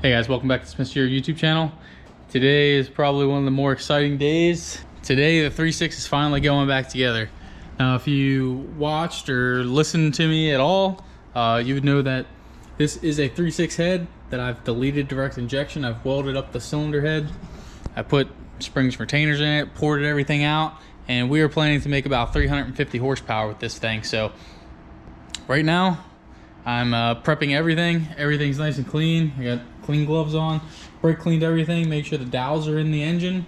Hey guys, welcome back to Smith's YouTube channel. Today is probably one of the more exciting days. Today the 3.6 is finally going back together. Now if you watched or listened to me at all, you would know that this is a 3.6 head that I've deleted direct injection. I've welded up the cylinder head. I put springs retainers in it, poured everything out, and we are planning to make about 350 horsepower with this thing. So right now I'm prepping everything. Everything's nice and clean. I got clean gloves on, brake cleaned everything, make sure the dowels are in the engine,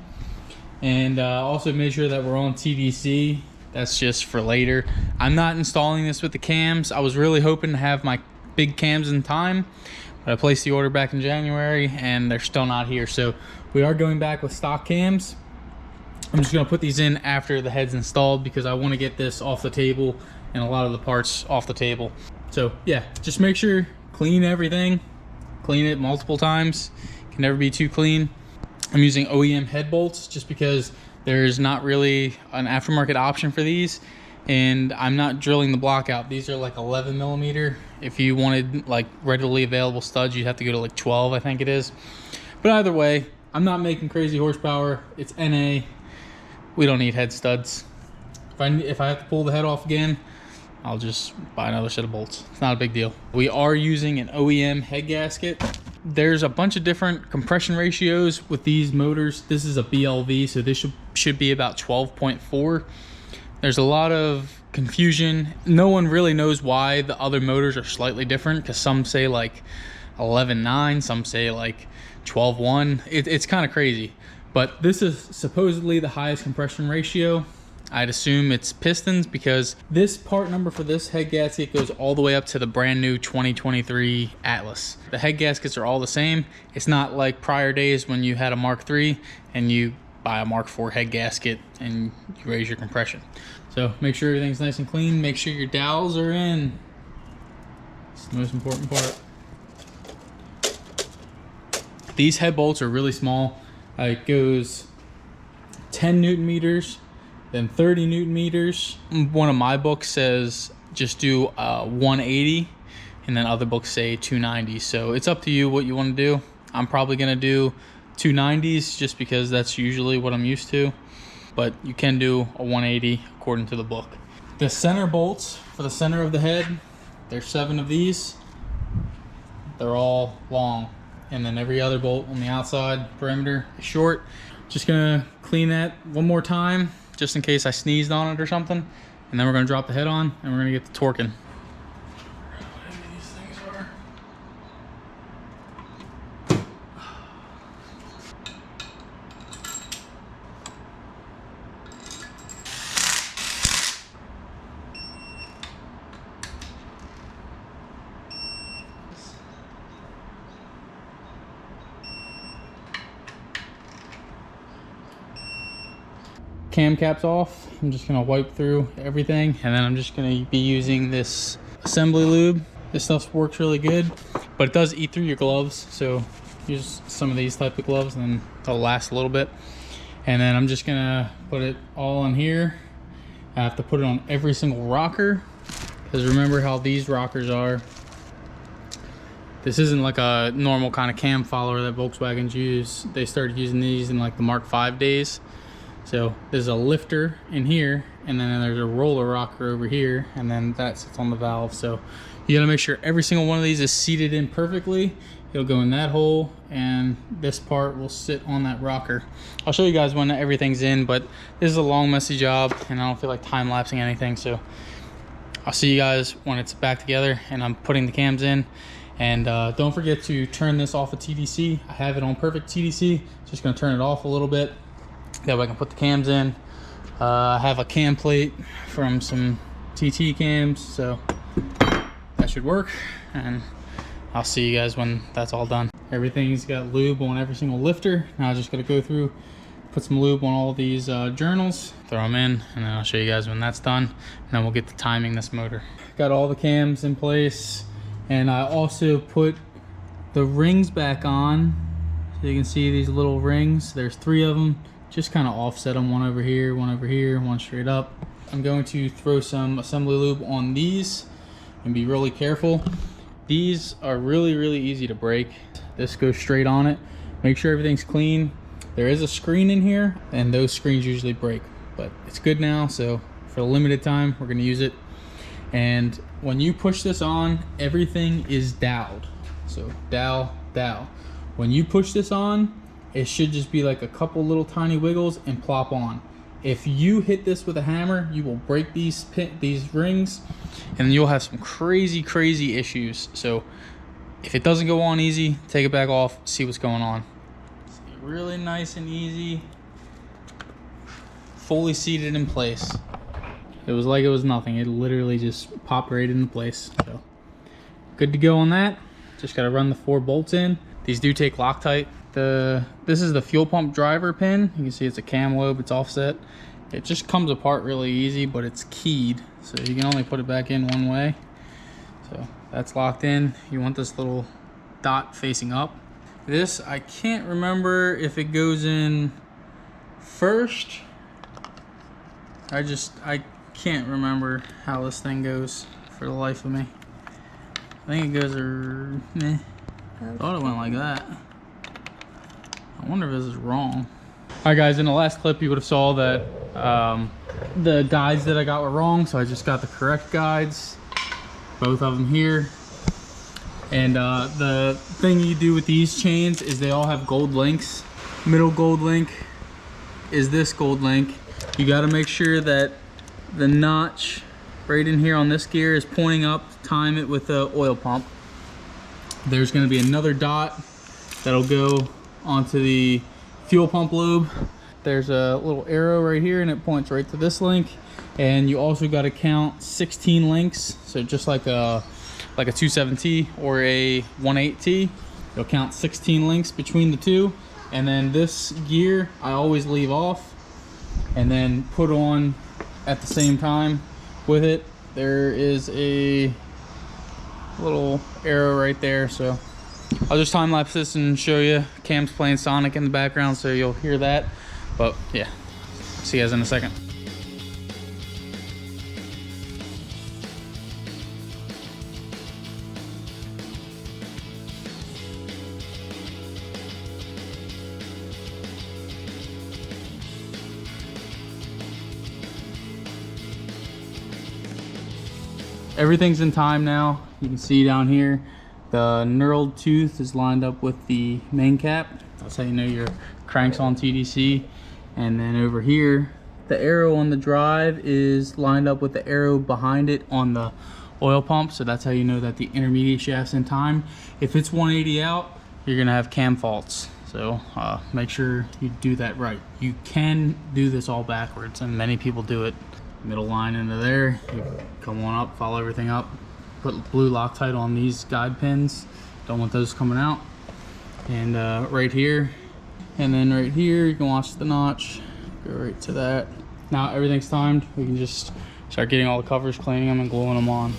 and also made sure that we're on TDC. That's just for later. I'm not installing this with the cams. I was really hoping to have my big cams in time, but I placed the order back in January and they're still not here. So we are going back with stock cams. I'm just gonna put these in after the head's installed because I want to get this off the table and a lot of the parts off the table. So yeah, just make sure, clean everything, clean it multiple times. Can never be too clean. I'm using OEM head bolts just because there's not really an aftermarket option for these, and I'm not drilling the block out. These are like 11 millimeter. If you wanted like readily available studs, you'd have to go to like 12, I think it is. But either way, I'm not making crazy horsepower. It's NA. We don't need head studs. If I have to pull the head off again, I'll just buy another set of bolts. It's not a big deal. We are using an OEM head gasket. There's a bunch of different compression ratios with these motors. This is a BLV, so this should be about 12.4. There's a lot of confusion. No one really knows why the other motors are slightly different, because some say like 11.9, some say like 12.1. It's kind of crazy. But this is supposedly the highest compression ratio. I'd assume it's pistons because this part number for this head gasket goes all the way up to the brand new 2023 Atlas. The head gaskets are all the same. It's not like prior days when you had a Mark III and you buy a Mark IV head gasket and you raise your compression. So make sure everything's nice and clean. Make sure your dowels are in. It's the most important part. These head bolts are really small. It goes 10 Newton meters. Then 30 Newton meters. One of my books says just do 180, and then other books say 290. So it's up to you what you want to do. I'm probably gonna do 290s just because that's usually what I'm used to, but you can do a 180 according to the book. The center bolts for the center of the head, there's 7 of these. They're all long, and then every other bolt on the outside perimeter is short. Just gonna clean that one more time, just in case I sneezed on it or something. And then we're gonna drop the head on and we're gonna get to torquing. Whatever these things are. Cam caps off. I'm just gonna wipe through everything, and then I'm just gonna be using this assembly lube. This stuff works really good, but it does eat through your gloves, so use some of these type of gloves and then they'll last a little bit. And then I'm just gonna put it all on here. I have to put it on every single rocker, because remember how these rockers are. This isn't like a normal kind of cam follower that Volkswagens use. They started using these in like the Mark V days. So there's a lifter in here, and then there's a roller rocker over here, and then that sits on the valve. So you gotta make sure every single one of these is seated in perfectly. It'll go in that hole, and this part will sit on that rocker. I'll show you guys when everything's in, but this is a long, messy job, and I don't feel like time-lapsing anything. So I'll see you guys when it's back together and I'm putting the cams in. And don't forget to turn this off of TDC. I have it on perfect TDC. Just gonna turn it off a little bit. That way I can put the cams in. I have a cam plate from some TT cams, so that should work. And I'll see you guys when that's all done. Everything's got lube on every single lifter. Now I'm just gonna go through, put some lube on all these journals, throw them in, and then I'll show you guys when that's done. And then we'll get to timing this motor. Got all the cams in place, and I also put the rings back on. So you can see these little rings. There's 3 of them. Just kind of offset them, one over here, one straight up. I'm going to throw some assembly lube on these and be really careful. These are really easy to break. This goes straight on it. Make sure everything's clean. There is a screen in here, and those screens usually break, but it's good now, so for a limited time, we're gonna use it. And when you push this on, everything is doweled. So dowel. When you push this on, it should just be like a couple little tiny wiggles and plop on. If you hit this with a hammer, you will break these rings, and you'll have some crazy issues. So if it doesn't go on easy, take it back off, see what's going on. See, really nice and easy. Fully seated in place. It was like it was nothing. It literally just popped right into place. So good to go on that. Just gotta run the 4 bolts in. These do take Loctite. This is the fuel pump driver pin. You can see it's a cam lobe, it's offset. It just comes apart really easy, but it's keyed, so you can only put it back in one way. So that's locked in. You want this little dot facing up. This, I can't remember if it goes in first. I can't remember how this thing goes for the life of me. I think it goes thought it went like that. I wonder if this is wrong. All right, guys, in the last clip, you would have saw that the guides that I got were wrong, so I just got the correct guides, both of them here. And the thing you do with these chains is they all have gold links. Middle gold link is this gold link. You got to make sure that the notch right in here on this gear is pointing up to time it with the oil pump. There's going to be another dot that'll go onto the fuel pump lobe. There's a little arrow right here, and it points right to this link. And you also got to count 16 links. So just like a 27T or a 18T, you'll count 16 links between the two. And then this gear I always leave off and then put on at the same time with it. There is a little arrow right there, so I'll just time lapse this and show you. Cam's playing Sonic in the background, so you'll hear that. But yeah, see you guys in a second. Everything's in time now. You can see down here, the knurled tooth is lined up with the main cap. That's how you know your crank's on TDC. And then over here, the arrow on the drive is lined up with the arrow behind it on the oil pump. So that's how you know that the intermediate shaft's in time. If it's 180 out, you're gonna have cam faults. So make sure you do that right. You can do this all backwards, and many people do it. Middle line into there, you come on up, follow everything up, put blue Loctite on these guide pins, don't want those coming out. And right here, and then right here, you can watch the notch, go right to that. Now everything's timed, we can just start getting all the covers, cleaning them and gluing them on.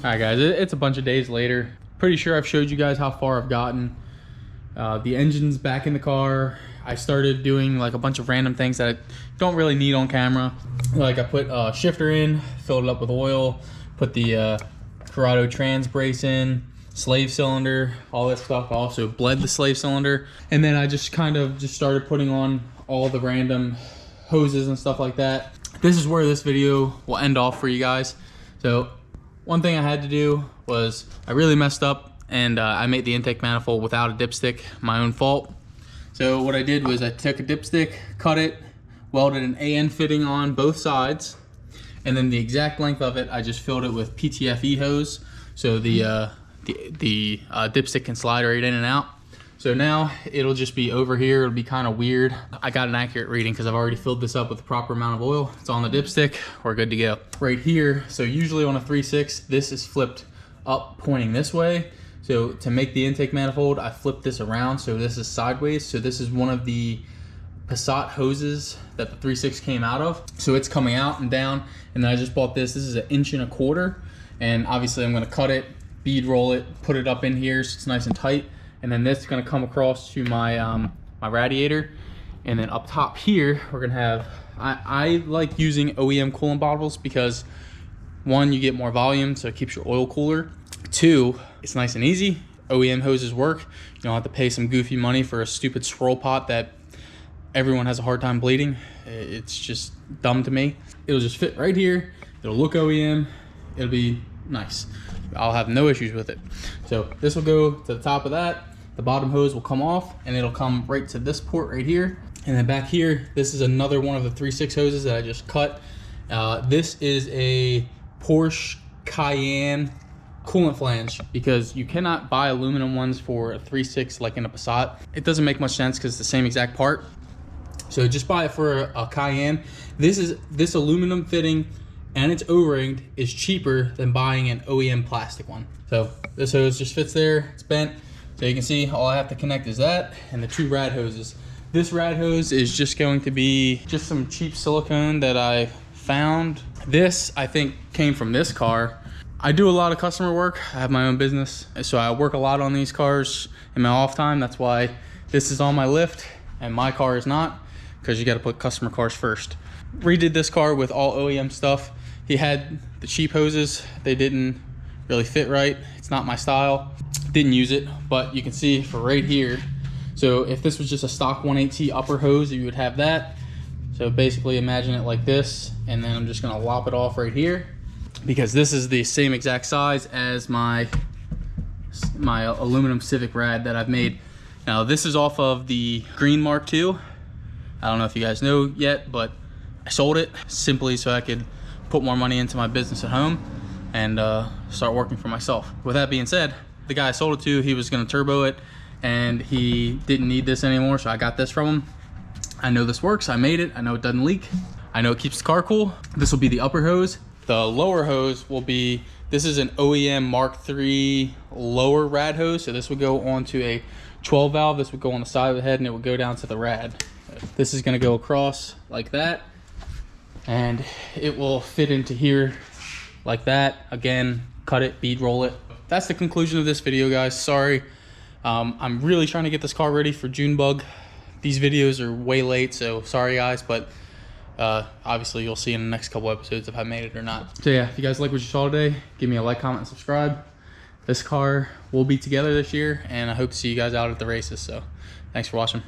Alright guys, it's a bunch of days later. Pretty sure I've showed you guys how far I've gotten. The engine's back in the car. I started doing like a bunch of random things that I don't really need on camera. Like I put a shifter in, filled it up with oil, put the Corrado trans brace in, slave cylinder, all that stuff. I also bled the slave cylinder, and then I just kind of just started putting on all the random hoses and stuff like that. This is where this video will end off for you guys. So one thing I had to do was I really messed up, and I made the intake manifold without a dipstick, my own fault. So what I did was I took a dipstick, cut it, welded an AN fitting on both sides, and then the exact length of it, I just filled it with PTFE hose, so the dipstick can slide right in and out. So now it'll just be over here. It'll be kind of weird. I got an accurate reading because I've already filled this up with the proper amount of oil. It's on the dipstick. We're good to go. Right here, so usually on a 3.6, this is flipped up pointing this way. So to make the intake manifold, I flipped this around so this is sideways. So this is one of the Passat hoses that the 3.6 came out of. So it's coming out and down, and then I just bought this. This is 1.25 inches, and obviously I'm gonna cut it, bead roll it, put it up in here so it's nice and tight. And then this is gonna come across to my my radiator. And then up top here, we're gonna have, I like using OEM coolant bottles because 1, you get more volume, so it keeps your oil cooler. 2, it's nice and easy. OEM hoses work. You don't have to pay some goofy money for a stupid swirl pot that everyone has a hard time bleeding. It's just dumb to me. It'll just fit right here. It'll look OEM. It'll be nice. I'll have no issues with it. So this will go to the top of that. The bottom hose will come off, and it'll come right to this port right here. And then back here, this is another one of the 3.6 hoses that I just cut. This is a Porsche Cayenne coolant flange, because you cannot buy aluminum ones for a 3.6 like in a Passat. It doesn't make much sense because it's the same exact part. So just buy it for a Cayenne. This aluminum fitting and it's O-ringed is cheaper than buying an OEM plastic one. So this hose just fits there, it's bent. So you can see all I have to connect is that and the 2 rad hoses. This rad hose is just going to be just some cheap silicone that I found. This, I think, came from this car. I do a lot of customer work. I have my own business, so I work a lot on these cars in my off time. That's why this is on my lift and my car is not, because you got to put customer cars first. Redid this car with all OEM stuff. He had the cheap hoses. They didn't really fit right. It's not my style. Didn't use it, but you can see for right here. So if this was just a stock 180 upper hose, you would have that. So basically imagine it like this, and then I'm just gonna lop it off right here, because this is the same exact size as my aluminum Civic rad that I've made. Now this is off of the Green Mark II. I don't know if you guys know yet, but I sold it simply so I could put more money into my business at home and start working for myself. With that being said, the guy I sold it to, he was gonna turbo it and he didn't need this anymore, so I got this from him. I know this works, I made it, I know it doesn't leak, I know it keeps the car cool. This will be the upper hose. The lower hose will be, this is an OEM Mark III lower rad hose, so this would go onto a 12 valve, this would go on the side of the head and it would go down to the rad. This is gonna go across like that, and it will fit into here like that. Again, cut it, bead roll it. That's the conclusion of this video, guys. Sorry. I'm really trying to get this car ready for Junebug. These videos are way late, so sorry guys, but obviously you'll see in the next couple episodes if I made it or not. So yeah, if you guys like what you saw today, give me a like, comment, and subscribe. This car will be together this year, and I hope to see you guys out at the races. So thanks for watching.